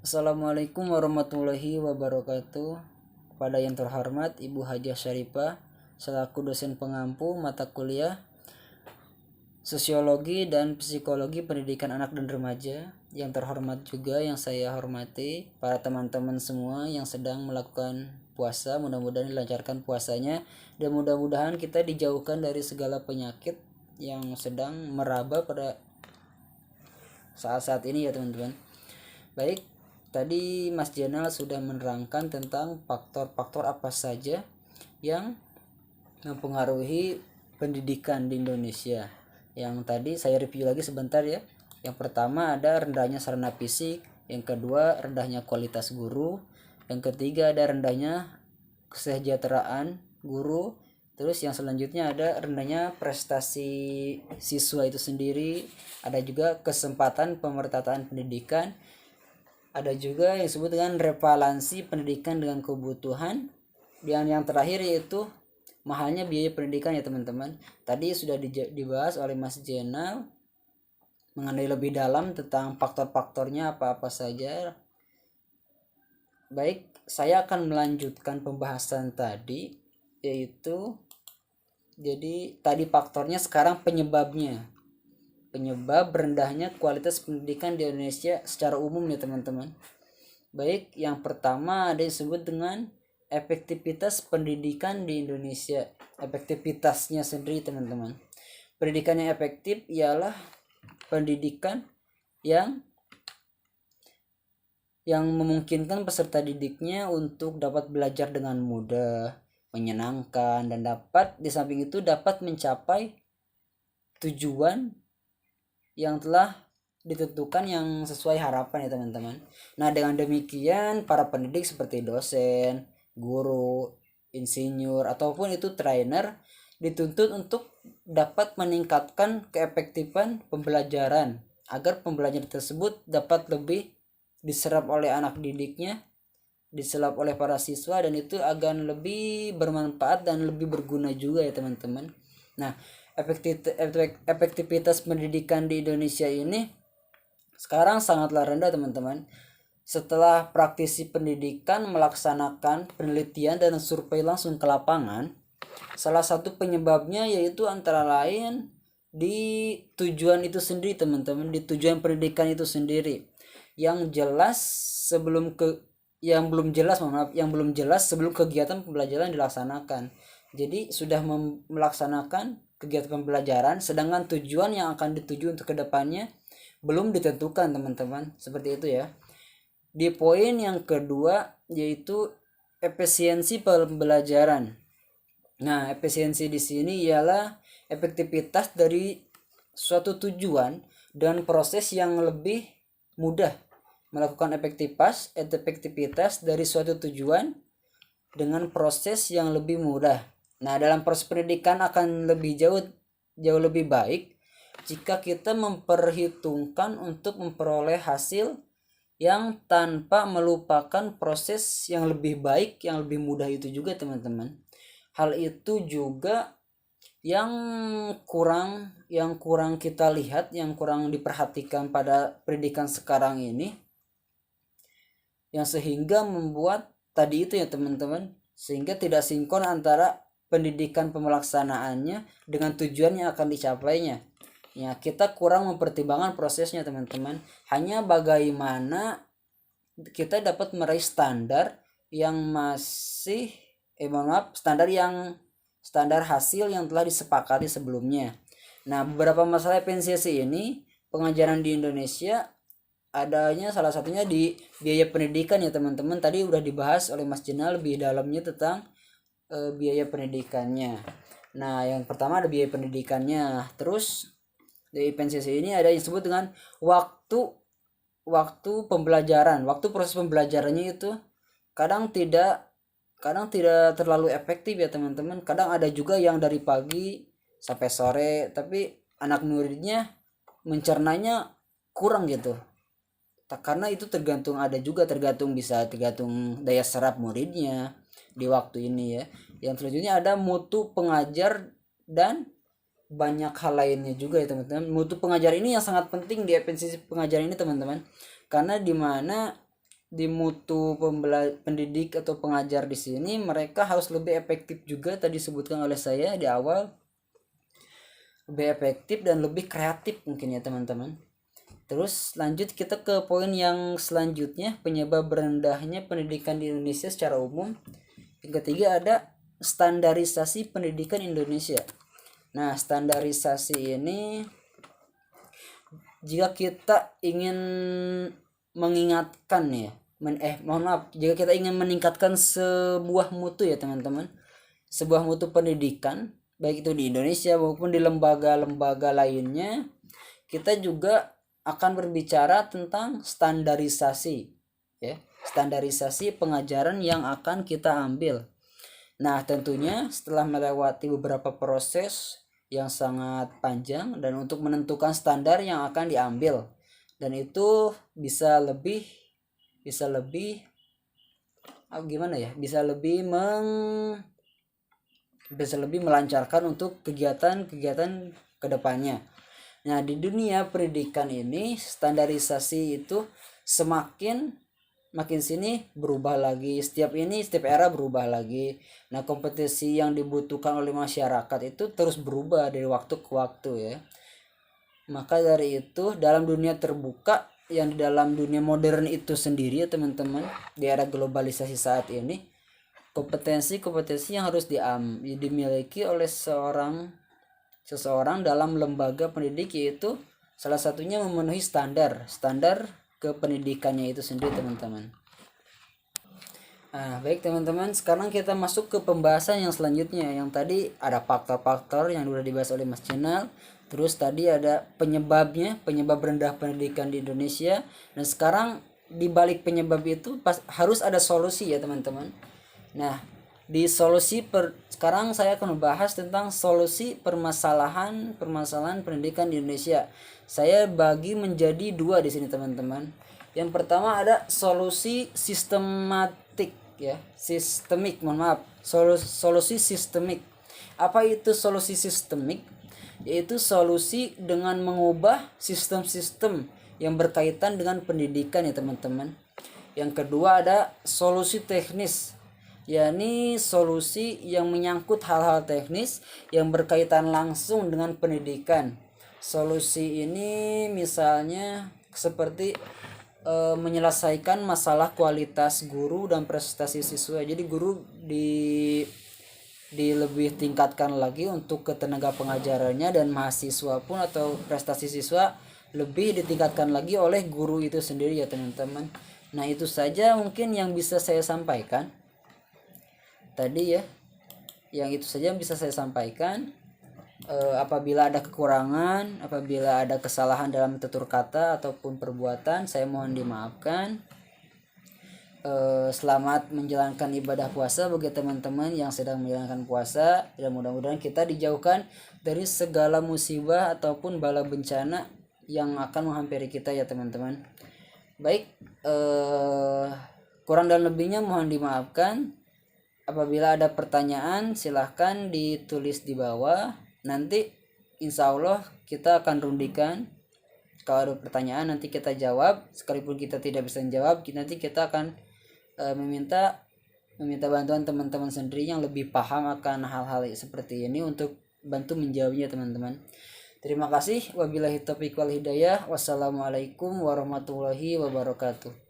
Assalamualaikum warahmatullahi wabarakatuh. Kepada yang terhormat Ibu Hajah Syarifah selaku dosen pengampu mata kuliah Sosiologi dan Psikologi Pendidikan Anak dan Remaja. Yang terhormat juga yang saya hormati para teman-teman semua yang sedang melakukan puasa, mudah-mudahan dilancarkan puasanya dan mudah-mudahan kita dijauhkan dari segala penyakit yang sedang meraba pada saat-saat ini ya teman-teman. Baik, tadi Mas Jenal sudah menerangkan tentang faktor-faktor apa saja yang mempengaruhi pendidikan di Indonesia. Yang tadi saya review lagi sebentar ya. Yang pertama ada rendahnya sarana fisik, yang kedua rendahnya kualitas guru, yang ketiga ada rendahnya kesejahteraan guru, terus yang selanjutnya ada rendahnya prestasi siswa itu sendiri, ada juga kesempatan pemerataan pendidikan, ada juga yang disebut dengan revaluasi pendidikan dengan kebutuhan, dan yang terakhir yaitu mahalnya biaya pendidikan ya teman-teman. Tadi sudah dibahas oleh Mas Jenal mengenai lebih dalam tentang faktor-faktornya apa-apa saja. Baik, saya akan melanjutkan pembahasan tadi, yaitu jadi tadi faktornya, sekarang penyebabnya. Penyebab rendahnya kualitas pendidikan di Indonesia secara umum ya teman-teman. Baik, yang pertama ada yang disebut dengan efektivitas pendidikan di Indonesia. Efektivitasnya sendiri teman-teman. Pendidikan yang efektif ialah pendidikan yang memungkinkan peserta didiknya untuk dapat belajar dengan mudah, menyenangkan, dan dapat di samping itu dapat mencapai tujuan yang telah ditentukan yang sesuai harapan ya teman-teman. Nah, dengan demikian para pendidik seperti dosen, guru, insinyur ataupun itu trainer dituntut untuk dapat meningkatkan keefektifan pembelajaran agar pembelajaran tersebut dapat lebih diserap oleh anak didiknya, diserap oleh para siswa, dan itu akan lebih bermanfaat dan lebih berguna juga ya teman-teman. Nah, efektivitas pendidikan di Indonesia ini sekarang sangatlah rendah teman-teman. Setelah praktisi pendidikan melaksanakan penelitian dan survei langsung ke lapangan, salah satu penyebabnya yaitu antara lain di tujuan itu sendiri teman-teman, di tujuan pendidikan itu sendiri. Yang jelas sebelum yang belum jelas sebelum kegiatan pembelajaran dilaksanakan. Jadi sudah melaksanakan kegiatan pembelajaran, sedangkan tujuan yang akan dituju untuk kedepannya belum ditentukan teman-teman, seperti itu ya. Di poin yang kedua yaitu efisiensi pembelajaran. Nah, efisiensi di sini ialah efektivitas dari suatu tujuan dan proses yang lebih mudah, melakukan efektivitas dari suatu tujuan dengan proses yang lebih mudah. Nah, dalam proses pendidikan akan lebih jauh lebih baik jika kita memperhitungkan untuk memperoleh hasil yang tanpa melupakan proses yang lebih baik, yang lebih mudah itu juga teman-teman. Hal itu juga yang kurang kita lihat, yang kurang diperhatikan pada pendidikan sekarang ini, yang sehingga membuat tadi itu ya teman-teman, sehingga tidak sinkron antara pendidikan pemelaksanaannya dengan tujuan yang akan dicapainya. Ya, kita kurang mempertimbangkan prosesnya teman-teman. Hanya bagaimana kita dapat meraih standar yang masih standar hasil yang telah disepakati sebelumnya. Nah, beberapa masalah efisiensi ini pengajaran di Indonesia adanya salah satunya di biaya pendidikan ya teman-teman. Tadi udah dibahas oleh Mas Jenal lebih dalamnya tentang biaya pendidikannya. Nah, yang pertama ada biaya pendidikannya. Terus di efisiensi ini ada yang disebut dengan waktu pembelajaran. Waktu proses pembelajarannya itu kadang tidak terlalu efektif ya teman-teman. Kadang ada juga yang dari pagi sampai sore, tapi anak muridnya mencernanya kurang gitu. Karena itu tergantung daya serap muridnya di waktu ini ya. Yang selanjutnya ada mutu pengajar dan banyak hal lainnya juga ya teman-teman. Mutu pengajar ini yang sangat penting di efisiensi pengajar ini teman-teman, karena dimana di mutu pendidik atau pengajar di sini, mereka harus lebih efektif juga, tadi disebutkan oleh saya di awal, lebih efektif dan lebih kreatif mungkin ya teman-teman. Terus lanjut kita ke poin yang selanjutnya, penyebab rendahnya pendidikan di Indonesia secara umum. Yang ketiga ada standarisasi pendidikan Indonesia. Nah, standarisasi ini, jika kita ingin mengingatkan ya, jika kita ingin meningkatkan sebuah mutu ya teman-teman, sebuah mutu pendidikan, baik itu di Indonesia maupun di lembaga-lembaga lainnya, kita juga akan berbicara tentang standarisasi ya, standarisasi pengajaran yang akan kita ambil. Nah, tentunya setelah melewati beberapa proses yang sangat panjang dan untuk menentukan standar yang akan diambil, dan itu bisa lebih gimana ya, bisa lebih melancarkan untuk kegiatan-kegiatan kedepannya. Nah, di dunia pendidikan ini standarisasi itu makin sini berubah lagi, setiap era berubah lagi. Nah, kompetisi yang dibutuhkan oleh masyarakat itu terus berubah dari waktu ke waktu ya. Maka dari itu, dalam dunia terbuka, yang di dalam dunia modern itu sendiri ya teman-teman, di era globalisasi saat ini, kompetensi yang harus dimiliki oleh seseorang dalam lembaga pendidik, yaitu salah satunya memenuhi standar kependidikannya itu sendiri teman-teman. Nah, baik teman-teman, sekarang kita masuk ke pembahasan yang selanjutnya. Yang tadi ada faktor-faktor yang sudah dibahas oleh Mas Cinal. Terus tadi ada penyebab rendah pendidikan di Indonesia. Dan sekarang di balik penyebab itu harus ada solusi ya teman-teman. Nah, di sekarang saya akan membahas tentang solusi permasalahan pendidikan di Indonesia. Saya bagi menjadi 2 di sini teman-teman. Yang pertama ada solusi sistemik. Solusi sistemik. Apa itu solusi sistemik? Yaitu solusi dengan mengubah sistem-sistem yang berkaitan dengan pendidikan ya teman-teman. Yang kedua ada solusi teknis, yakni solusi yang menyangkut hal-hal teknis yang berkaitan langsung dengan pendidikan. Solusi ini misalnya seperti menyelesaikan masalah kualitas guru dan prestasi siswa. Jadi guru lebih tingkatkan lagi untuk ketenaga pengajarannya, dan mahasiswa pun atau prestasi siswa lebih ditingkatkan lagi oleh guru itu sendiri ya teman-teman. Nah, itu saja mungkin yang bisa saya sampaikan tadi ya. Yang itu saja yang bisa saya sampaikan. Apabila ada kekurangan, apabila ada kesalahan dalam tutur kata ataupun perbuatan, saya mohon dimaafkan. Selamat menjalankan ibadah puasa bagi teman-teman yang sedang menjalankan puasa, dan mudah-mudahan kita dijauhkan dari segala musibah ataupun bala bencana yang akan menghampiri kita ya teman-teman. Baik, kurang dan lebihnya mohon dimaafkan. Apabila ada pertanyaan silahkan ditulis di bawah, nanti insya Allah kita akan rundikan. Kalau ada pertanyaan nanti kita jawab, sekalipun kita tidak bisa menjawab, nanti kita akan meminta bantuan teman-teman sendiri yang lebih paham akan hal-hal seperti ini untuk bantu menjawabnya teman-teman. Terima kasih. Wabillahi taufiq wal hidayah. Wassalamualaikum warahmatullahi wabarakatuh.